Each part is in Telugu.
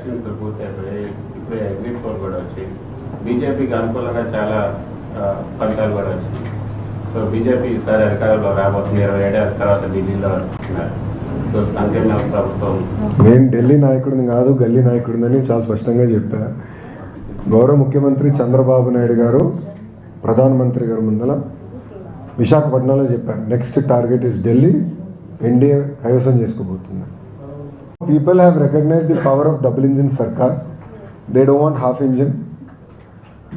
ఎలక్షన్స్ పూర్తయిపోయి ఇప్పుడు ఎగ్జిట్ పోల్ కూడా వచ్చి బీజేపీకి అనుకూలంగా చాలా ఫలితాలు కూడా వచ్చింది. సో బీజేపీ ఈసారి అధికారంలో రాబోతుంది. 27 ఏళ్ళ తర్వాత ఢిల్లీలో సో సంకీర్ణ ప్రభుత్వం. నేను ఢిల్లీ నాయకుడిని కాదు, గల్లీ నాయకుడిని చాలా స్పష్టంగా చెప్పా. గౌరవ ముఖ్యమంత్రి చంద్రబాబు నాయుడు గారు ప్రధానమంత్రి గారు ముందల విశాఖపట్నంలో చెప్పారు, next target is Delhi, NDA కైవసం చేసుకోబోతుంది. People have recognised the power of double engine sarkar. They don't want half engine.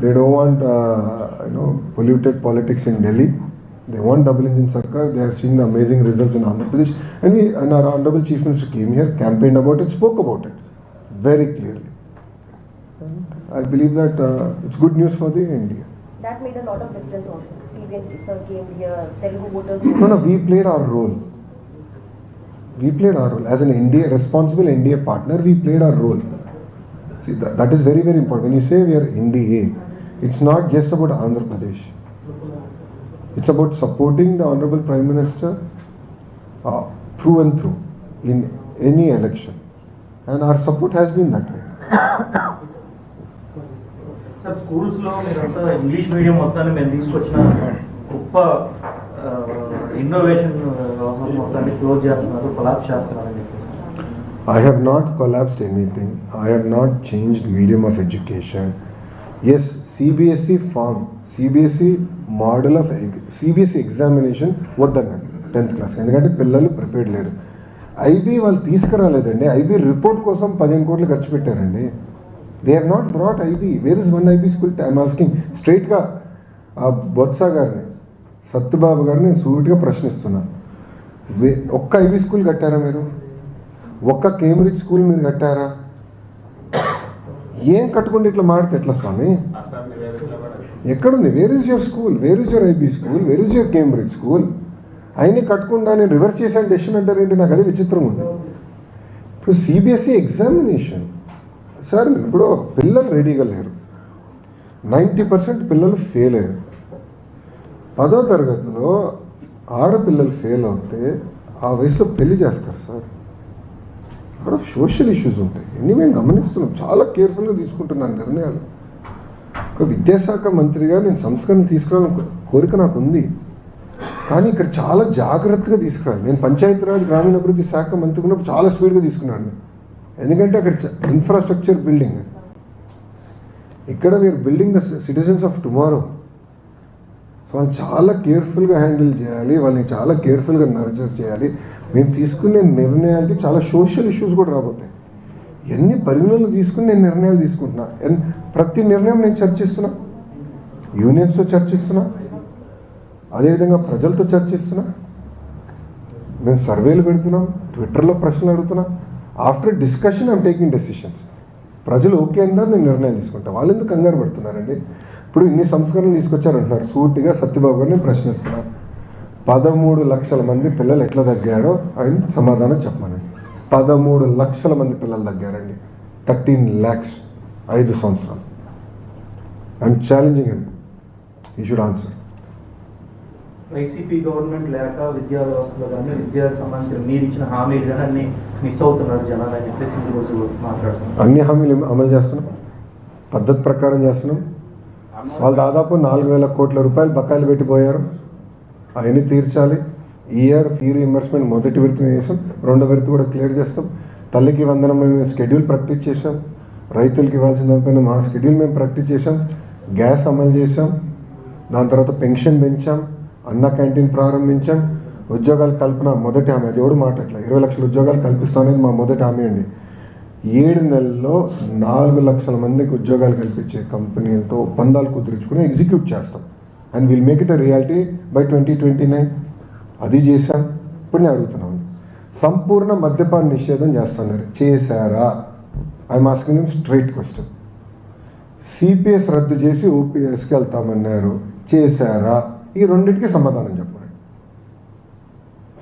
They don't want polluted politics in Delhi. They want double engine sarkar. They are seeing the amazing results in Andhra Pradesh, and our honorable chief minister came here, campaigned about it, spoke about it very clearly. And I believe that it's good news for the India. That made a lot of difference also. TVN sir came here, Telugu voters. No, we played our role. As an responsible India partner. We played our role. See, that is very, very important. When you say we are NDA, it's not just about Andhra Pradesh. It's about supporting the Honorable Prime Minister through and through in any election. And our support has been that way. Sir, schools lo meeranta English medium mottani men teesukochina goppa innovation mottani close chestunaru, collapse chestunaru ani. I have not collapsed anything. I have not changed medium of education. Yes, CBSE form, CBSE model of CBSE examination వద్దన్నాడు 10th క్లాస్, ఎందుకంటే పిల్లలు ప్రిపేర్డ్ లేరు. ఐబీ వాళ్ళు తీసుకురాలేదండి. ఐబీ రిపోర్ట్ కోసం 15 కోట్లు ఖర్చు పెట్టారండి. They have not brought IB. Where is one IB school? I'm asking స్ట్రైట్గా ఆ బొత్స గారిని, సత్యబాబు గారిని నేను సూటిగా ప్రశ్నిస్తున్నా. ఒక్క ఐబీ స్కూల్ కట్టారా మీరు? ఒక్క కేంబ్రిడ్జ్ స్కూల్ మీరు కట్టారా? ఏం కట్టుకుంటే ఇట్లా మాడితే ఎట్లా స్వామి? ఎక్కడుంది? Where is your school? Where is your IB school? Where is your Cambridge school? అయినా కట్టుకుండా నేను రివర్స్ చేశాను డెసిషన్ అంటారు ఏంటి? నాకు అది విచిత్రం ఉంది. ఇప్పుడు సిబిఎస్ఈ ఎగ్జామినేషన్ సార్, ఇప్పుడు పిల్లలు రెడీగా లేరు. 90% పిల్లలు ఫెయిల్ అయ్యారు. 10వ తరగతిలో ఆడపిల్లలు ఫెయిల్ అవుతే ఆ వయసులో పెళ్లి చేస్తారు సార్. అక్కడ సోషల్ ఇష్యూస్ ఉంటాయి. ఇన్ని మేము గమనిస్తున్నాం, చాలా కేర్ఫుల్గా తీసుకుంటున్నాను నిర్ణయాలు. ఒక విద్యాశాఖ మంత్రిగా నేను సంస్కరణ తీసుకురావాలని కోరిక నాకు ఉంది, కానీ ఇక్కడ చాలా జాగ్రత్తగా తీసుకురావాలి. నేను పంచాయతీరాజ్ గ్రామీణాభివృద్ధి శాఖ మంత్రి ఉన్నప్పుడు చాలా స్పీడ్గా తీసుకున్నాను, ఎందుకంటే అక్కడ ఇన్ఫ్రాస్ట్రక్చర్ బిల్డింగ్. ఇక్కడ we're building the citizens of tomorrow. So వాళ్ళు చాలా కేర్ఫుల్గా హ్యాండిల్ చేయాలి, వాళ్ళని చాలా కేర్ఫుల్గా నర్చర్ చేయాలి. మేము తీసుకునే నిర్ణయాలకి చాలా సోషల్ ఇష్యూస్ కూడా రాబోతాయి. ఎన్ని పరిగణనలు తీసుకుని నేను నిర్ణయాలు తీసుకుంటున్నా. ప్రతి నిర్ణయం నేను చర్చిస్తున్నా, యూనియన్స్తో చర్చిస్తున్నా, అదేవిధంగా ప్రజలతో చర్చిస్తున్నా. మేము సర్వేలు పెడుతున్నాం, ట్విట్టర్లో ప్రశ్నలు అడుగుతున్నా. After discussion I'm taking decisions. ప్రజలు ఓకే అన్నారు, నేను నిర్ణయాలు తీసుకుంటా. వాళ్ళు ఎందుకు కంగారు పడుతున్నారండి? ఇప్పుడు ఇన్ని సంస్కరణలు తీసుకొచ్చారంటున్నారు. సూటిగా సత్యబాబు గారు నేను ప్రశ్నిస్తున్నాను, 13 లక్షల మంది పిల్లలు ఎట్లా తగ్గారో ఆయన సమాధానం చెప్పమనండి. 13 లక్షల మంది పిల్లలు తగ్గారండి. 13 lakhs 5 సంవత్సరాలు. I'm challenging him, he should answer. YCP government లేక విద్యా వ్యవస్థలో కానీ విద్యాకు సంబంధించిన మీరు ఇచ్చిన హామీలు కానీ అన్ని మిస్ అవుతున్నారు జనాలు అని చెప్పేసి ఈరోజు మాట్లాడుతున్నాం. అన్ని హామీలు అమలు చేస్తున్నాం, పద్ధతి ప్రకారం చేస్తున్నాం. వాళ్ళు దాదాపు 4,000 కోట్ల రూపాయలు బకాయిలు పెట్టిపోయారు, అవన్నీ తీర్చాలి. ఈ ఇయర్ ఫీ రీయింబర్స్మెంట్ మొదటి విడత చేసాం, రెండో విడత కూడా క్లియర్ చేస్తాం. తల్లికి వందనం మేము స్కెడ్యూల్ ప్రాక్టీస్ చేసాం, రైతులకి ఇవ్వాల్సిన దానిపైన మా స్కెడ్యూల్ మేము ప్రాక్టీస్ చేసాం. గ్యాస్ అమలు చేసాం, దాని తర్వాత పెన్షన్ పెంచాం, అన్న క్యాంటీన్ ప్రారంభించాం. ఉద్యోగాల కల్పన మొదటి హామీ, అది ఎవడు మాట్లాడలే. 20 లక్షల ఉద్యోగాలు కల్పిస్తామనేది మా మొదటి హామీ అండి. 7 నెలల్లో 4 లక్షల మందికి ఉద్యోగాలు కల్పించే కంపెనీలతో ఒప్పందాలు కుదుర్చుకుని ఎగ్జిక్యూట్ చేస్తాం. And will make it a reality by 2029. అది చేశాం. ఇప్పుడు నేను అడుగుతున్నాను, సంపూర్ణ మద్యపాన నిషేధం చేస్తున్నారు, చేశారా? I'm asking him straight question. CPS రద్దు చేసి ఓపీఎస్కి వెళ్తామన్నారు, చేశారా? ఈ రెండింటికి సమాధానం చెప్పండి.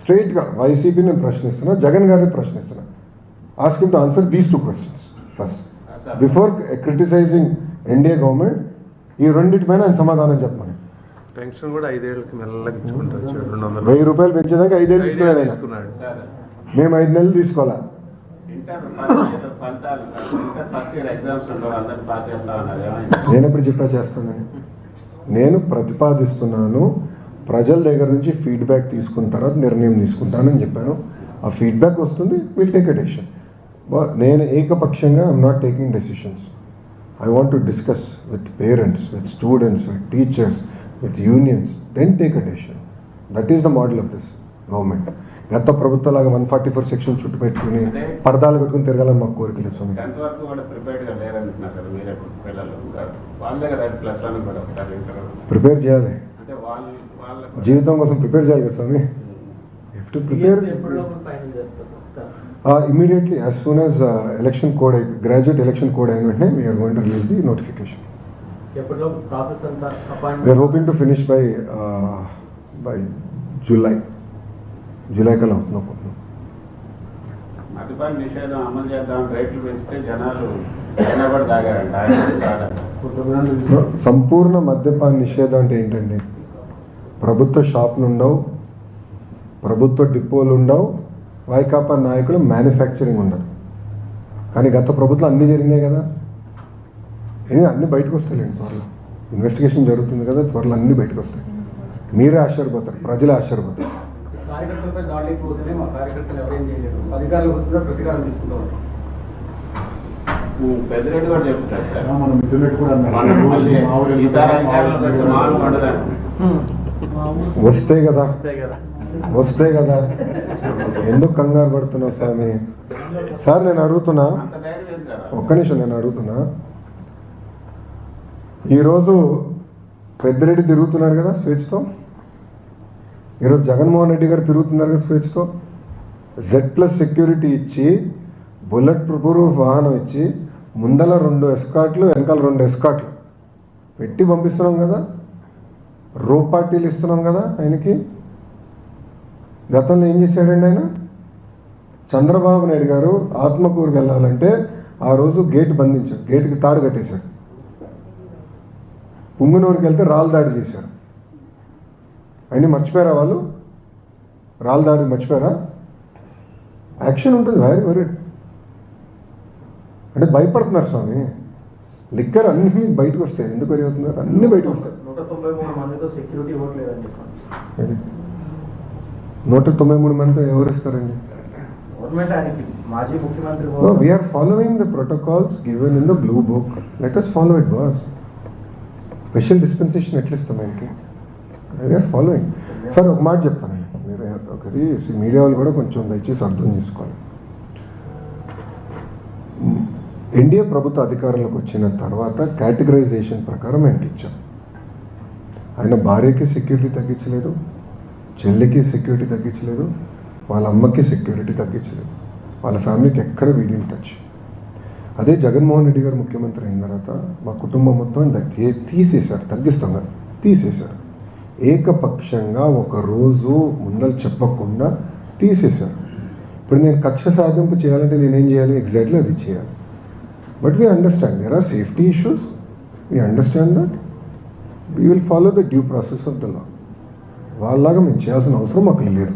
స్ట్రైట్గా వైసీపీ నేను ప్రశ్నిస్తున్నా, జగన్ గారిని ప్రశ్నిస్తున్నా. Ask him to answer these 2 questions first before criticising NDA government. ఈ రెండింటిపైన ఆయన సమాధానం చెప్పమని. పెన్షన్ కూడా 5 ఏళ్ళకి మెల్లగా ఇచ్చుకుంటారు. 1000 రూపాయలు పెంచేదాకా 5 ఏళ్ళు తీసుకున్నాడు ఆయన. మేము 5 నెలలు తీసుకోవాలా? ఫలితాలు ఫస్ట్ ఇయర్ ఎగ్జామ్స్ ఉండవు, అందరినీ పాస్ చేస్తా ఉన్నారు. నేను ఎప్పుడు చెప్పా చేస్తానని? నేను ప్రతిపాదిస్తున్నాను, ప్రజల దగ్గర నుంచి ఫీడ్బ్యాక్ తీసుకున్న తర్వాత నిర్ణయం తీసుకుంటానని చెప్పాను. ఆ ఫీడ్బ్యాక్ వస్తుంది, విల్ టేక్ ఎ డెసిషన్. నేను ఏకపక్షంగా I'm not taking decisions. I want to discuss with parents, with students, with teachers, with unions, then take a decision. That is the model of this government. గత ప్రభుత్వాలాగా 144 సెక్షన్ చుట్టూ పెట్టుకుని పరదాలు కట్టుకుని తిరగాలని మాకు కోరిక లేదు స్వామి. 10th వరకు కూడా ప్రిపేర్డ్గా లేరంటున్నారు కదా మీరే పిల్లలు, వాళ్ళే కదా ప్లస్ వన్ కూడా ఒకసారి ప్రిపేర్ చేయాలి, అంటే వాళ్ళ జీవితం కోసం ప్రిపేర్ చేయాలి కదా స్వామి. If to prepare immediately as soon as election code, graduate election code అయిన వెంటనే we are going to release the notification. We are hoping to finish by July కల్లా అవుతుంది. మద్యపాన నిషేధం అమలు చేద్దాం, రేట్లు పెంచితే జనాలు ఎన్నబడి తాగారంట. సంపూర్ణ మద్యపాన నిషేధం అంటే ఏంటండి? ప్రభుత్వ షాపులు ఉండవు, ప్రభుత్వ డిపోలు ఉండవు, వైకాపా నాయకులు మ్యానుఫ్యాక్చరింగ్ ఉండదు. కానీ గత ప్రభుత్వం అన్నీ జరిగినాయి కదా, అన్నీ బయటకు వస్తాయండి. త్వరలో ఇన్వెస్టిగేషన్ జరుగుతుంది కదా, త్వరలో అన్నీ బయటకు వస్తాయి. మీరే ఆశ్చర్యపోతారు, ప్రజలే ఆశ్చర్యపోతారు. కార్యకర్తలపై దాడికి పోతేనే మా కార్యకర్తలు ఎవరేం చేయలేరు, అధికారులు వస్తున్నా ప్రతికారం తీసుకుంటాం. పెద్దరెడ్డి కూడా చెప్తారు సార్, మనం మిత్రులు కూడా ఈసారి అధికారులు పెడితే మామూలు ఉండదు. వస్తే కదా ఎందుకు కంగారు పడుతున్నావు స్వామి? సార్ నేను అడుగుతున్నా, అంత ధైర్యం ఏం సార్? ఒక్క నిమిషం నేను అడుగుతున్నా. ఈరోజు పెద్దిరెడ్డి తిరుగుతున్నారు కదా స్వేచ్ఛతో, ఈరోజు జగన్మోహన్ రెడ్డి గారు తిరుగుతున్నారు కదా స్వేచ్ఛతో. Z+ సెక్యూరిటీ ఇచ్చి, బుల్లెట్ ప్రూఫ్ వాహనం ఇచ్చి, ముందల 2 ఎస్కాట్లు, వెనకాల 2 ఎస్కాట్లు పెట్టి పంపిస్తున్నాం కదా, పార్టీలు ఇస్తున్నాం కదా ఆయనకి. గతంలో ఏం చేశాడండి ఆయన? చంద్రబాబు నాయుడు గారు ఆత్మకూరుకి వెళ్ళాలంటే ఆ రోజు గేట్ బంధించాడు, గేటుకి తాడు కట్టేశాడు. పుంగునూరుకి వెళ్తే రాళ్ళు దాడి చేశారు. అన్నీ మర్చిపోయారా వాళ్ళు? రాళ్ళు దాడి మర్చిపోయారా? యాక్షన్ ఉంటుంది, వెరీ వెరీ. అంటే భయపడుతున్నారు స్వామి. లిక్కర్ అన్ని బయటకు వస్తాయి. ఎందుకు వరి అవుతున్నారు? అన్ని బయటకు వస్తాయి. 193 మందితో సెక్యూరిటీ ఇవ్వట్లేదని చెప్పండి. 193 మంది ఎవరు ఇస్తారండి? గవర్నమెంట్ ఆయనకి మాజీ ముఖ్యమంత్రి. We're following the protocols given in the blue book. Let us follow it boss. Special dispensation ఎట్లా ఇస్తాం ఆయనకి? We are following. సార్ ఒక మాట చెప్తానండి, మీరు ఒకటి మీడియా వాళ్ళు కూడా కొంచెం దయచేసి అర్థం చేసుకోవాలి. ఎన్డీఏ ప్రభుత్వ అధికారంలోకి వచ్చిన తర్వాత కేటగరైజేషన్ ప్రకారం ఆయన ఇచ్చాం. ఆయన భార్యకి సెక్యూరిటీ తగ్గించలేదు, చెల్లికి సెక్యూరిటీ తగ్గించలేదు, వాళ్ళ అమ్మకి సెక్యూరిటీ తగ్గించలేదు, వాళ్ళ ఫ్యామిలీకి ఎక్కడ వీడియో టచ్. అదే జగన్మోహన్ రెడ్డి గారు ముఖ్యమంత్రి అయిన తర్వాత మా కుటుంబం మొత్తం తీసేశారు, తగ్గిస్తాం కదా, తీసేశారు. ఏకపక్షంగా ఒకరోజు ముందలు చెప్పకుండా తీసేశారు. ఇప్పుడు నేను కక్ష సాధింపు చేయాలంటే నేనేం చేయాలి? ఎగ్జాక్ట్లీ అది చేయాలి. But we understand there are safety issues, we understand that, we will follow the due process of the law. వాళ్ళలాగా మేము చేయాల్సిన అవసరం మాకు లేదు.